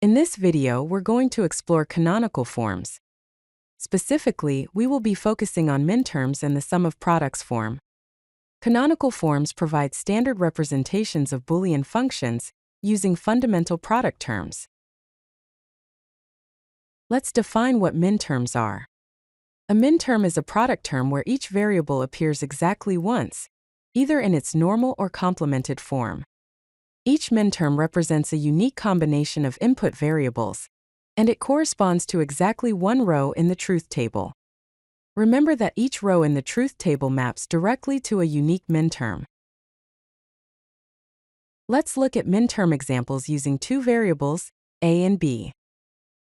In this video, we're going to explore canonical forms. Specifically, we will be focusing on minterms and the sum of products form. Canonical forms provide standard representations of Boolean functions using fundamental product terms. Let's define what minterms are. A minterm is a product term where each variable appears exactly once, either in its normal or complemented form. Each minterm represents a unique combination of input variables, and it corresponds to exactly one row in the truth table. Remember that each row in the truth table maps directly to a unique minterm. Let's look at minterm examples using two variables, a and b.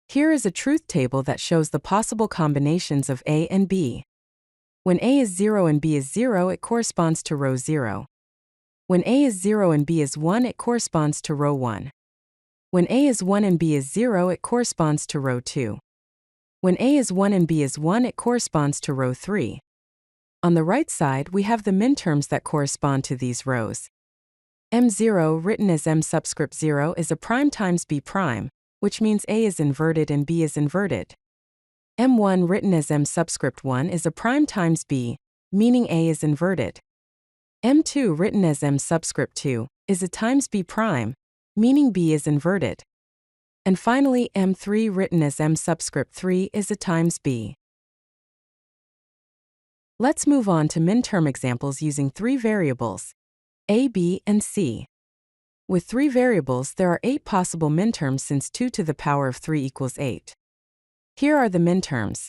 Here is a truth table that shows the possible combinations of a and b. When a is 0 and b is 0, it corresponds to row 0. When a is 0 and b is 1, it corresponds to row 1. When a is 1 and b is 0, it corresponds to row 2. When a is 1 and b is 1, it corresponds to row 3. On the right side, we have the minterms that correspond to these rows. M0, written as m subscript 0, is a prime times b prime, which means a is inverted and b is inverted. M1, written as m subscript 1, is a prime times b, meaning a is inverted. M2, written as m subscript 2, is a times b prime, meaning b is inverted. And finally, M3, written as m subscript 3, is a times b. Let's move on to minterm examples using three variables, a, b, and c. With three variables, there are 8 possible minterms since 2 to the power of 3 equals 8. Here are the minterms.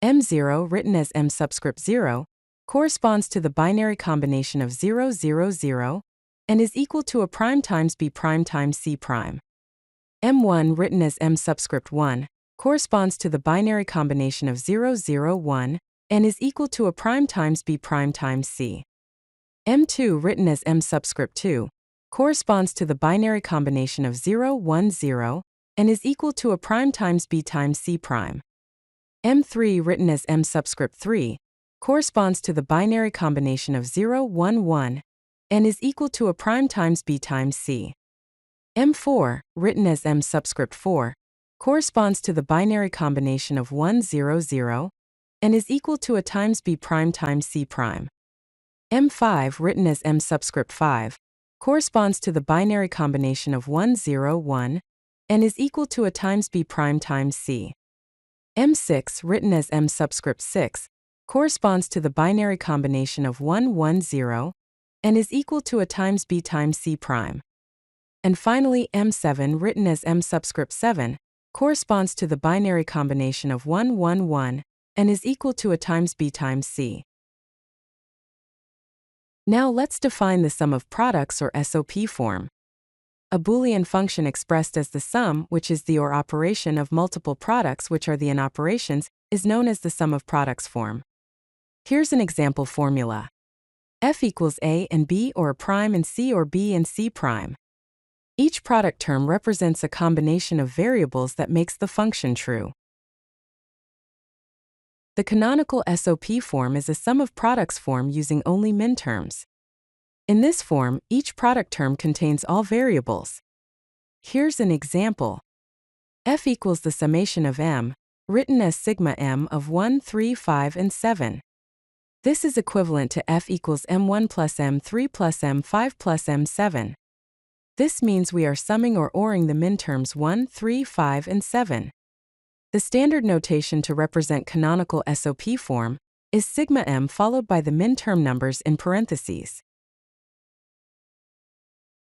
M0, written as m subscript 0, corresponds to the binary combination of 0, 0, 0, and is equal to a prime times b prime times c prime. M1, written as m subscript 1, corresponds to the binary combination of 0, 0, 1, and is equal to a prime times b prime times c. M2, written as m subscript 2, corresponds to the binary combination of 0, 1, 0, and is equal to a prime times b times c prime. M3, written as m subscript 3, corresponds to the binary combination of 0, 1, 1, and is equal to a prime times b times c. M4, written as m subscript 4, corresponds to the binary combination of 1, 0, 0, and is equal to a times b prime times c prime. M5, written as m subscript 5, corresponds to the binary combination of 1, 0, 1, and is equal to a times b prime times c. M6, written as m subscript 6, corresponds to the binary combination of 1, 1, 0, and is equal to a times b times c prime. And finally, M7, written as m subscript 7, corresponds to the binary combination of 1, 1, 1, and is equal to a times b times c. Now let's define the sum of products or SOP form. A Boolean function expressed as the sum, which is the OR operation of multiple products which are the AND operations, is known as the sum of products form. Here's an example formula. F equals A and B or a prime and C or B and C prime. Each product term represents a combination of variables that makes the function true. The canonical SOP form is a sum of products form using only minterms. In this form, each product term contains all variables. Here's an example. F equals the summation of m, written as sigma m of 1, 3, 5, and 7. This is equivalent to F equals m1 plus m3 plus m5 plus m7. This means we are summing or ORing the minterms 1, 3, 5, and 7. The standard notation to represent canonical SOP form is sigma m followed by the minterm numbers in parentheses.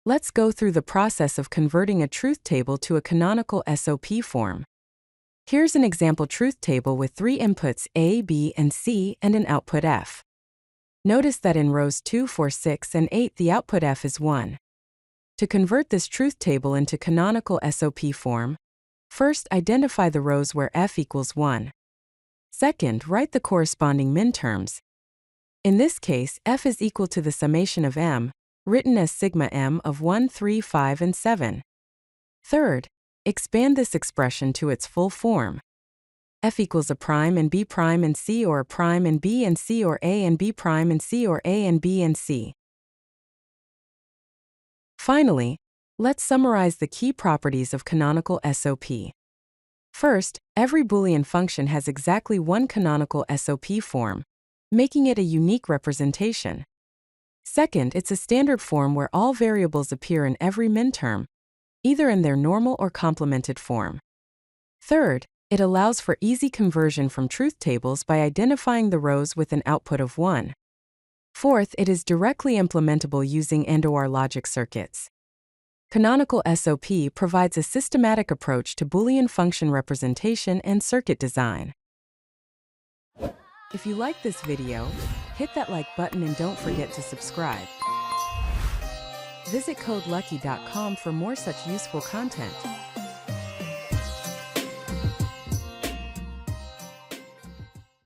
Let's go through the process of converting a truth table to a canonical SOP form. Here's an example truth table with 3 inputs A, B, and C and an output F. Notice that in rows 2, 4, 6, and 8 the output F is 1. To convert this truth table into canonical SOP form, first identify the rows where F equals 1. Second, write the corresponding minterms. In this case, F is equal to the summation of m, written as sigma m of 1, 3, 5, and 7. Third, expand this expression to its full form. F equals a prime and B prime and C or a prime and B and C or A and B prime and C or A and B and C. Finally, Let's summarize the key properties of canonical SOP. First, every Boolean function has exactly one canonical SOP form, making it a unique representation. Second, it's a standard form where all variables appear in every minterm, either in their normal or complemented form. Third, it allows for easy conversion from truth tables by identifying the rows with an output of 1. Fourth, it is directly implementable using and/or logic circuits. Canonical SOP provides a systematic approach to Boolean function representation and circuit design. If you like this video, hit that like button and don't forget to subscribe. Visit CodeLucky.com for more such useful content.